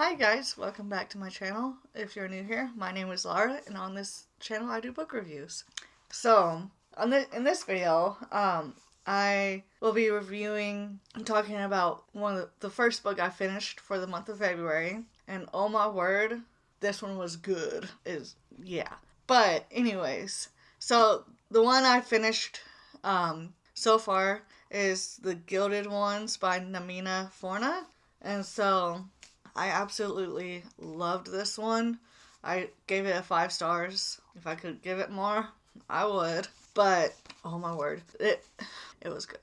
Hi guys, welcome back to my channel. If you're new here, my name is Laura, and on this channel I do book reviews. So, in this video, I will be reviewing and talking about the first book I finished for the month of February, and oh my word, this one was good. Yeah. But anyways, so the one I finished so far is the Gilded Ones by Namina Forna, and so I absolutely loved this one. I gave it 5 stars. If I could give it more, I would. But oh my word, it was good.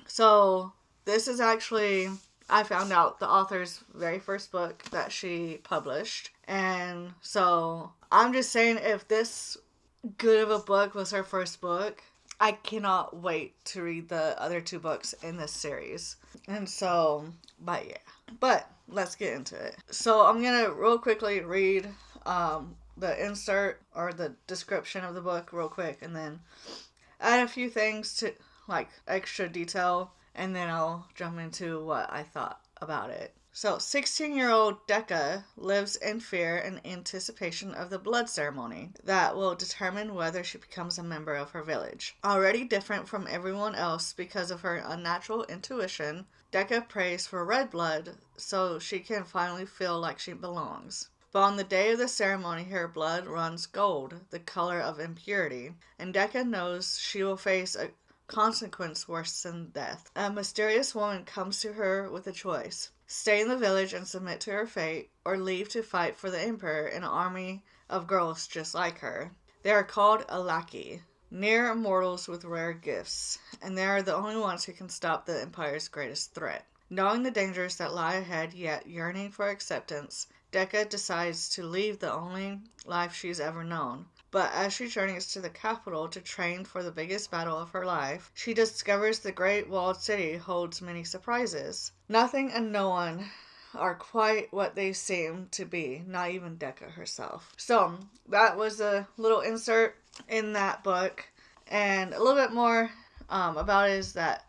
So this is actually, I found out the author's very first book that she published, and so I'm just saying, if this good of a book was her first book, I cannot wait to read the other 2 books in this series. And so, but yeah. But let's get into it. So I'm going to real quickly read the insert or the description of the book real quick, and then add a few things to, like, extra detail, and then I'll jump into what I thought about it. So, 16-year-old Decca lives in fear and anticipation of the blood ceremony that will determine whether she becomes a member of her village. Already different from everyone else because of her unnatural intuition, Decca prays for red blood so she can finally feel like she belongs. But on the day of the ceremony, her blood runs gold, the color of impurity, and Decca knows she will face a consequence worse than death. A mysterious woman comes to her with a choice: stay in the village and submit to her fate, or leave to fight for the Emperor in an army of girls just like her. They are called Alaki, near immortals with rare gifts, and they are the only ones who can stop the Empire's greatest threat. Knowing the dangers that lie ahead, yet yearning for acceptance, Decca decides to leave the only life she's ever known. But as she journeys to the capital to train for the biggest battle of her life, she discovers the great walled city holds many surprises. Nothing and no one are quite what they seem to be, not even Decca herself. So, that was a little insert in that book, and a little bit more about it is that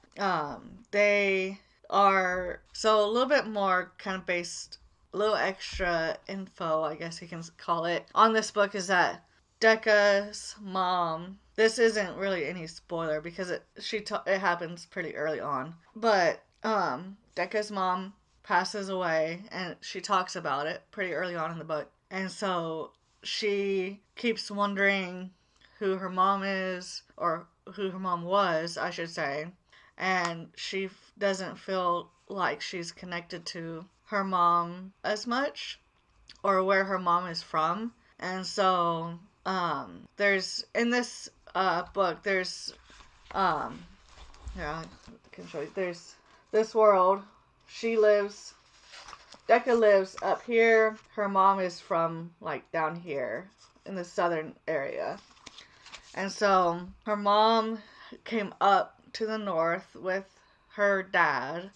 they are, so a little bit more kind of based, a little extra info, I guess you can call it, on this book is that Decca's mom, this isn't really any spoiler because it happens pretty early on, but Decca's mom passes away, and she talks about it pretty early on in the book, and so she keeps wondering who her mom is, or who her mom was, I should say, and she doesn't feel like she's connected to her mom as much, or where her mom is from, and so there's, in this book, there's yeah, I can show you, there's this world. Decca lives up here. Her mom is from, like, down here in the southern area. And so her mom came up to the north with her dad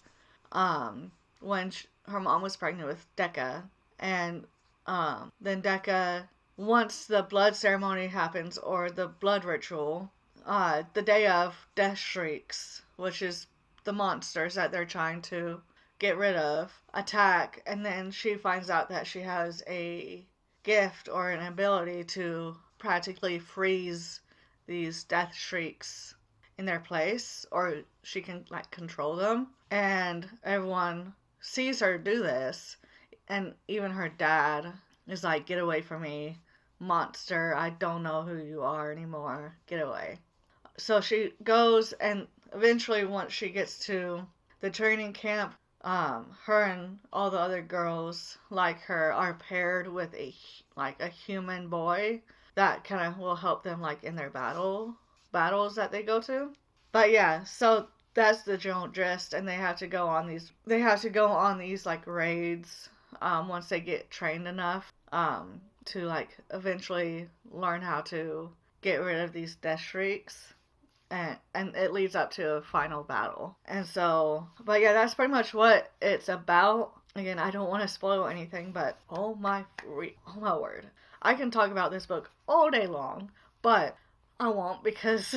when her mom was pregnant with Decca. And then Decca, once the blood ceremony happens, or the blood ritual, the day of, Death Shrieks, which is the monsters that they're trying to get rid of, attack, and then she finds out that she has a gift or an ability to practically freeze these Death Shrieks in their place, or she can, like, control them, and everyone sees her do this, and even her dad is like, get away from me, monster, I don't know who you are anymore, get away. So she goes, and eventually once she gets to the training camp, her and all the other girls like her are paired with a human boy that kind of will help them, like, in their battles that they go to. But yeah, so that's the general gist, and they have to go on these like raids once they get trained enough to, like, eventually learn how to get rid of these Death Shrieks, and it leads up to a final battle. And so, but yeah, that's pretty much what it's about. Again, I don't want to spoil anything, but oh my word, I can talk about this book all day long, but I won't because,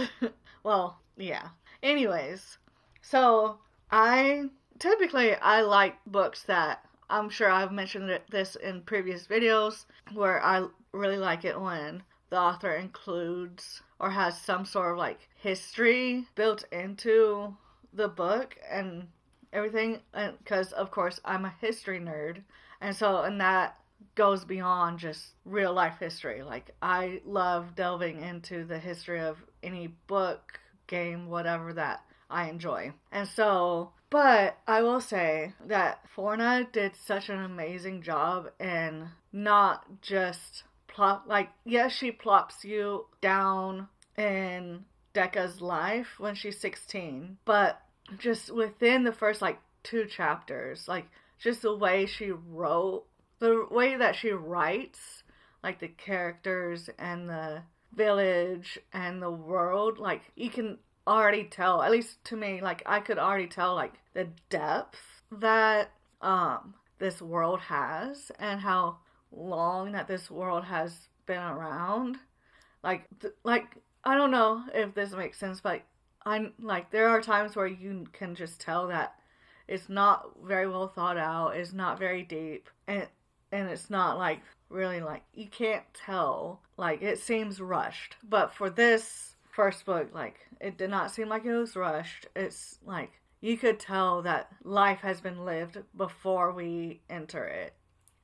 well, yeah. Anyways, so I like books that I'm sure I've mentioned this in previous videos, where I really like it when the author includes or has some sort of like history built into the book and everything, because of course I'm a history nerd, and that goes beyond just real life history. Like, I love delving into the history of any book, game, whatever that I enjoy. But I will say that Forna did such an amazing job in not just yes, she plops you down in Decca's life when she's 16, but just within the first like 2 chapters, like, just the way that she writes, like, the characters and the village and the world, like, you can already tell, at least to me, like, I could already tell, like, the depth that this world has, and how long that this world has been around. Like, I don't know if this makes sense, but there are times where you can just tell that it's not very well thought out, it's not very deep, and it's not, like, really, like, you can't tell, like, it seems rushed. But for this first book, like, it did not seem like it was rushed. It's like, you could tell that life has been lived before we enter it.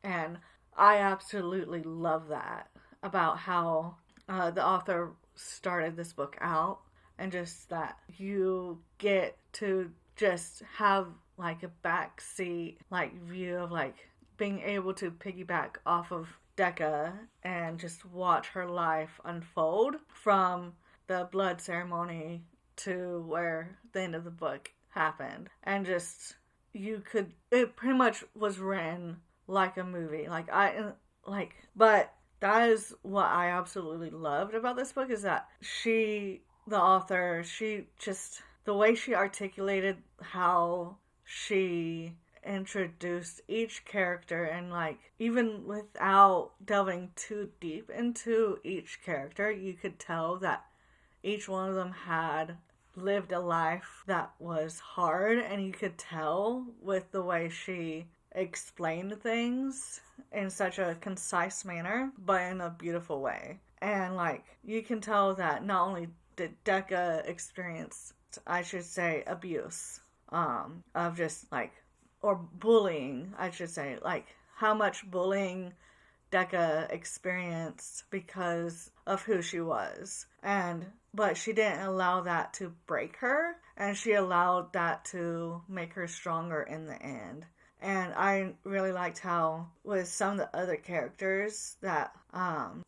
And I absolutely love that about how the author started this book out, and just that you get to just have, like, a backseat, like, view of, like, being able to piggyback off of Decca and just watch her life unfold from the blood ceremony to where the end of the book happened. And just, it pretty much was written like a movie. But that is what I absolutely loved about this book, is that the author, the way she articulated how she introduced each character, and, like, even without delving too deep into each character, you could tell that each one of them had lived a life that was hard, and you could tell with the way she explained things in such a concise manner, but in a beautiful way. And, like, you can tell that not only did Decca experience, I should say, abuse, of just, like, or bullying, I should say, like, how much bullying Decca experienced because of who she was. But she didn't allow that to break her, and she allowed that to make her stronger in the end. And I really liked how, with some of the other characters that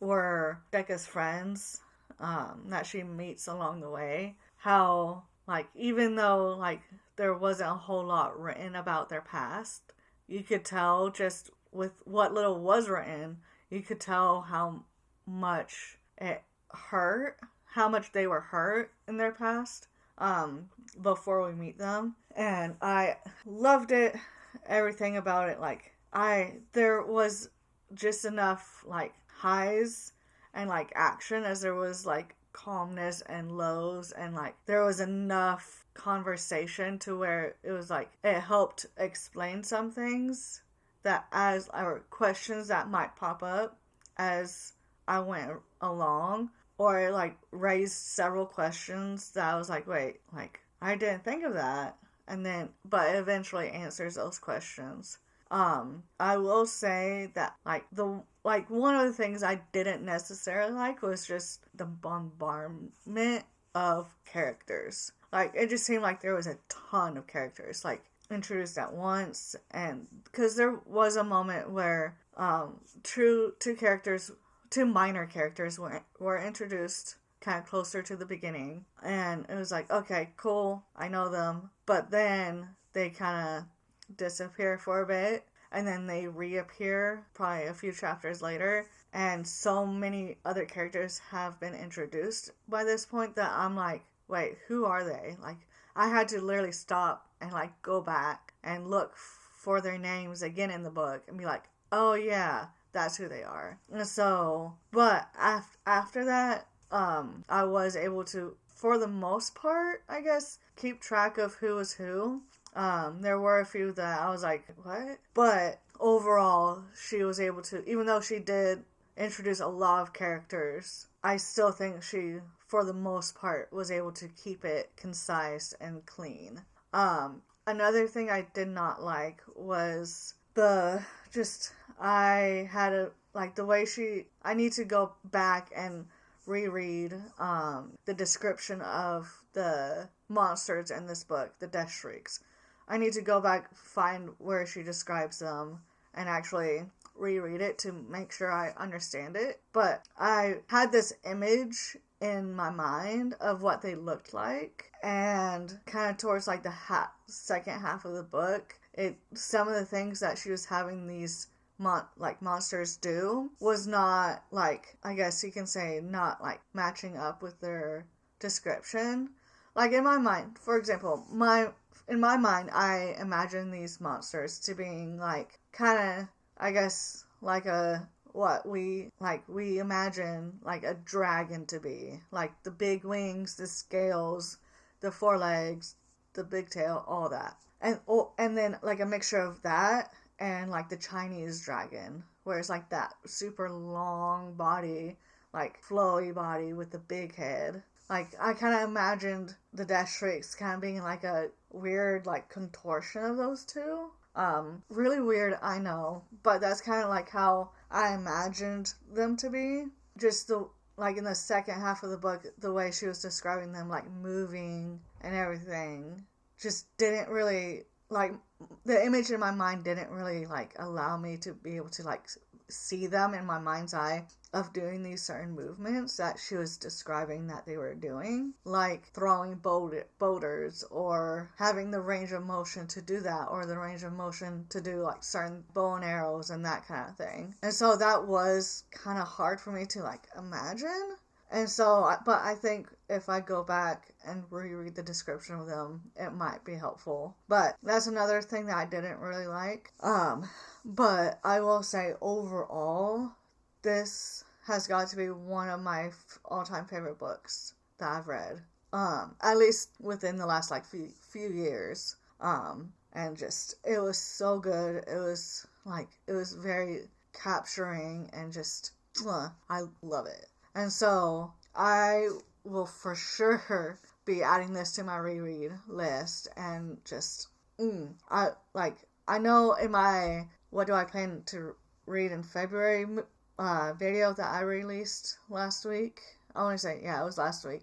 were Decca's friends, that she meets along the way, how, like, even though, like, there wasn't a whole lot written about their past, you could tell just with what little was written, you could tell how much it hurt, how much they were hurt in their past, before we meet them. And I loved it, everything about it. Like, there was just enough, like, highs and, like, action as there was, like, calmness and lows, and, like, there was enough conversation to where it was like it helped explain some things that or questions that might pop up as I went along, or it, like, raised several questions that I was like, wait, like, I didn't think of that, but it eventually answers those questions. I will say that, like, one of the things I didn't necessarily like was just the bombardment of characters. Like, it just seemed like there was a ton of characters, like, introduced at once. And because there was a moment where two minor characters were introduced kind of closer to the beginning, and it was like, okay, cool, I know them, but then they kind of disappear for a bit, and then they reappear probably a few chapters later, and so many other characters have been introduced by this point that I'm like, wait, who are they? Like, I had to literally stop and, like, go back and look for their names again in the book and be like, oh yeah, that's who they are. And so, but after that, I was able to, for the most part, I guess, keep track of who was who. There were a few that I was like, what? But, overall, she was able to, even though she did introduce a lot of characters, I still think she, for the most part, was able to keep it concise and clean. Another thing I did not like was I had the way I need to go back and reread the description of the monsters in this book, the Death Shrieks. I need to go back, find where she describes them, and actually reread it to make sure I understand it. But I had this image in my mind of what they looked like, and kind of towards like the second half of the book, some of the things that she was having these monsters do was not, like, I guess you can say, not like matching up with their description. Like in my mind, for example, in my mind, I imagine these monsters to being like kind of, I guess, like we imagine like a dragon to be, like the big wings, the scales, the forelegs, the big tail, all that, and then like a mixture of that and like the Chinese dragon, where it's like that super long body, like flowy body with the big head. Like, I kind of imagined the Death Shrieks kind of being like a weird, like, contortion of those two. Really weird, I know, but that's kind of like how I imagined them to be. Just like in the second half of the book, the way she was describing them, like, moving and everything, just didn't really, like, the image in my mind didn't really, like, allow me to be able to, like, see them in my mind's eye of doing these certain movements that she was describing that they were doing, like throwing boulders or having the range of motion to do that, or the range of motion to do like certain bow and arrows and that kind of thing. And so that was kind of hard for me to like imagine. And so, but I think if I go back and reread the description of them, it might be helpful. But that's another thing that I didn't really like. But I will say overall, this has got to be one of my all-time favorite books that I've read. At least within the last like few years. And just, it was so good. It was very capturing and just, I love it. And so I will for sure be adding this to my reread list, and just, I know in my what do I plan to read in February video that I released last week. I want to say, yeah, it was last week.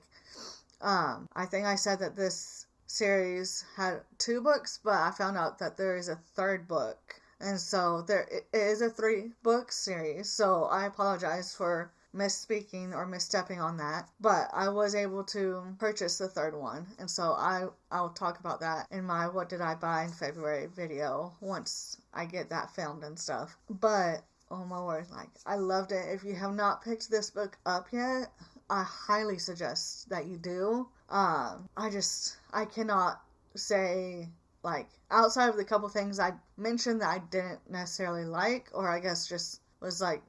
I think I said that this series had 2 books, but I found out that there is a 3rd book. And so it is a 3-book series, so I apologize for misspeaking or misstepping on that, but I was able to purchase the 3rd one, and so I'll talk about that in my what did I buy in February video once I get that filmed and stuff. But oh my word, like, I loved it. If you have not picked this book up yet, I highly suggest that you do. I cannot say, like, outside of the couple things I mentioned that I didn't necessarily like, or I guess just was like,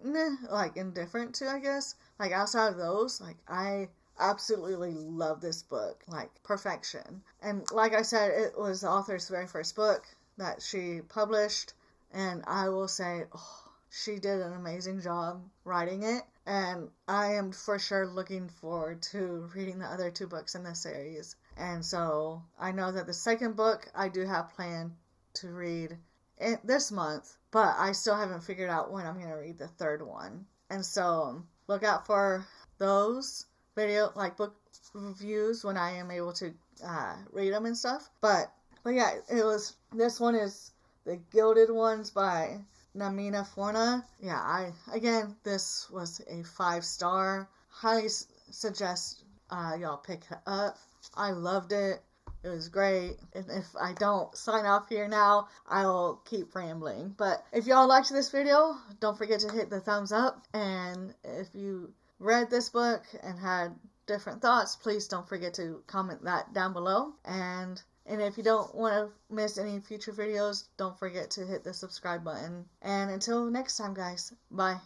like indifferent to, I guess. Like, outside of those, like, I absolutely love this book, like, perfection. And like I said, it was the author's very first book that she published, and I will say, she did an amazing job writing it, and I am for sure looking forward to reading the other 2 books in this series. And so I know that the 2nd book I do have planned to read this month, but I still haven't figured out when I'm going to read the 3rd one. And so look out for those book reviews when I am able to read them and stuff. But yeah, this one is The Gilded Ones by Namina Forna. Yeah, this was a 5-star. Highly suggest y'all pick it up. I loved it. It was great. And if I don't sign off here now, I will keep rambling. But if y'all liked this video, don't forget to hit the thumbs up. And if you read this book and had different thoughts, please don't forget to comment that down below. And if you don't want to miss any future videos, don't forget to hit the subscribe button. And until next time, guys, bye.